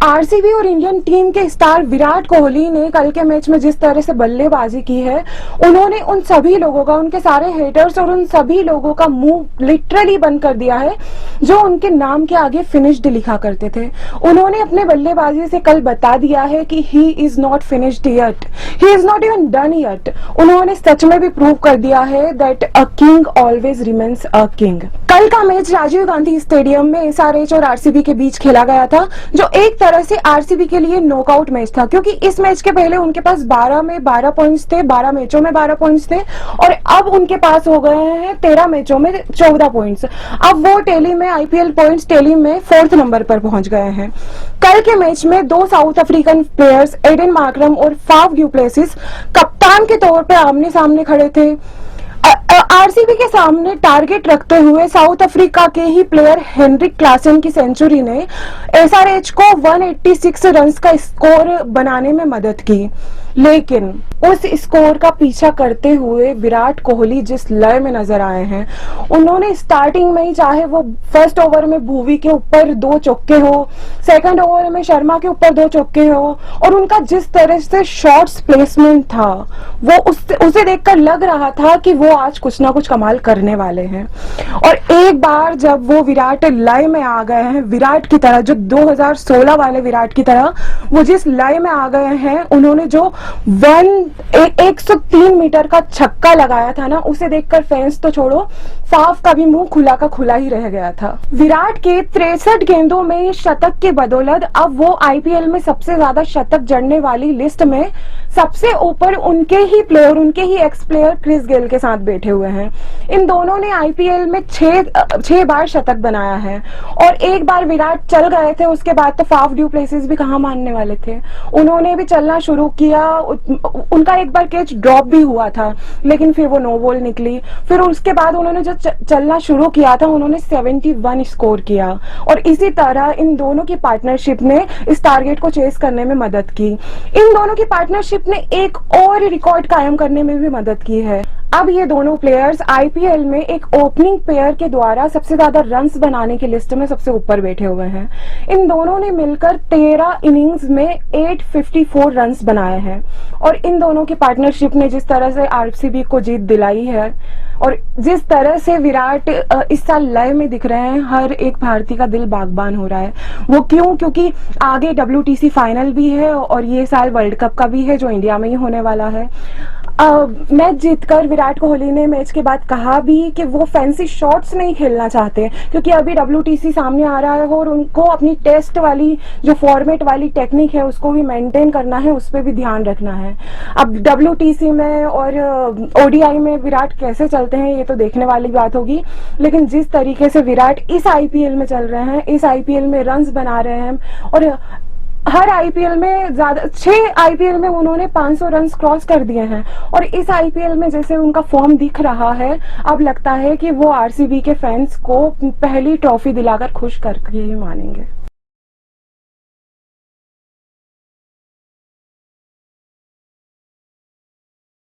RCB और Indian team के star Virat Kohli ने कल के मैच में जिस तरह से बल्लेबाजी की है, उन्होंने उन सभी लोगों का, उनके सारे हेटर्स और उन सभी लोगों का मुंह लिटरली बंद कर दिया है जो उनके नाम के आगे फिनिश्ड लिखा करते थे। उन्होंने अपने बल्लेबाजी से कल बता दिया है कि he is not finished yet, he is not even done yet. उन्होंने सच में भी प्रूव कर दिया है that a king always remains a king. कल का मैच राजीव गांधी स्टेडियम में एसआरएच और आरसीबी के बीच खेला गया था, जो एक तरह से आरसीबी के लिए नॉकआउट मैच था, क्योंकि इस मैच के पहले उनके पास 12 में 12 पॉइंट्स थे, 12 मैचों में 12 पॉइंट्स थे, और अब उनके पास हो गए हैं 13 मैचों में 14 पॉइंट्स। अब वो टेली में आईपीएल पॉइंट्स टेली में 4th नंबर पर पहुंच गए हैं। कल के मैच में दो South African players Aiden Markram और फाफ डू प्लेसिस कप्तान के तौर पर आमने सामने खड़े थे। आरसीबी के सामने टारगेट रखते हुए साउथ अफ्रीका के ही प्लेयर हेनरिक क्लासन की सेंचुरी ने एसआरएच को 186 रन्स का स्कोर बनाने में मदद की, लेकिन उस स्कोर का पीछा करते हुए विराट कोहली जिस लय में नजर आए हैं, उन्होंने स्टार्टिंग में ही, चाहे वो फर्स्ट ओवर में भुवी के ऊपर 2 चौके हो, सेकंड ओवर में शर्मा के ऊपर 2 चौके हो, और उनका जिस तरह से शॉट्स प्लेसमेंट था, वो उसे देखकर लग रहा था कि वो आज कुछ ना कुछ कमाल करने वाले हैं। और एक बार जब वो विराट लय में आ गए हैं, विराट की तरह, जो 2016 वाले विराट की तरह वो जिस लय में आ गए हैं, उन्होंने जो 103 मीटर का छक्का लगाया था ना, उसे देखकर फैंस तो छोड़ो, फाफ का भी मुंह खुला का खुला ही रह गया था। विराट के 63 गेंदों में शतक के बदौलत अब वो आईपीएल में सबसे ज्यादा शतक जड़ने वाली लिस्ट में सबसे ऊपर उनके ही प्लेयर, उनके ही एक्स प्लेयर क्रिस गेल के साथ बैठे हुए हैं। इन दोनों ने आईपीएल में 6 बार शतक बनाया है, और एक बार विराट चल गए थे, उसके बाद तो फाफ डू प्लेसिस भी कहां मानने वाले थे। उन्होंने भी चलना शुरू किया, उनका एक बार कैच ड्रॉप भी हुआ था, लेकिन फिर वो नो बॉल निकली। फिर उसके बाद उन्होंने जो चलना शुरू किया था, उन्होंने 71 स्कोर किया, और इसी तरह इन दोनों की पार्टनरशिप ने इस टारगेट को चेस करने में मदद की। इन दोनों की पार्टनरशिप ने एक और रिकॉर्ड कायम करने में भी मदद की है। अब ये दोनों प्लेयर्स आईपीएल में एक ओपनिंग पेयर के द्वारा सबसे ज्यादा रन्स बनाने की लिस्ट में सबसे ऊपर बैठे हुए हैं। इन दोनों ने मिलकर 13 इनिंग्स में 854 रन्स बनाए हैं, और इन दोनों की पार्टनरशिप ने जिस तरह से आरसीबी को जीत दिलाई है, और जिस तरह से विराट इस साल लय में दिख रहे हैं, हर एक भारतीय का दिल बागबान हो रहा है। वो क्यों? क्योंकि आगे WTC फाइनल भी है, और ये साल वर्ल्ड कप का भी है, जो इंडिया में ही होने वाला है। मैच जीतकर विराट कोहली ने मैच के बाद कहा भी कि वो फैंसी शॉट्स नहीं खेलना चाहते, क्योंकि अभी WTC सामने आ रहा है, और उनको अपनी टेस्ट वाली जो फॉर्मेट वाली टेक्निक है उसको भी मेंटेन करना है, उस पर भी ध्यान रखना है। अब WTC में और ODI में विराट कैसे चलते हैं ये तो देखने वाली बात होगी, लेकिन जिस तरीके से विराट इस आईपीएल में चल रहे हैं, इस आईपीएल में रन्स बना रहे हैं, और हर आईपीएल में 6 आईपीएल में उन्होंने 500 रन्स क्रॉस कर दिए हैं, और इस आईपीएल में जैसे उनका फॉर्म दिख रहा है, अब लगता है कि वो आरसीबी के फैंस को पहली ट्रॉफी दिलाकर खुश करके ही मानेंगे।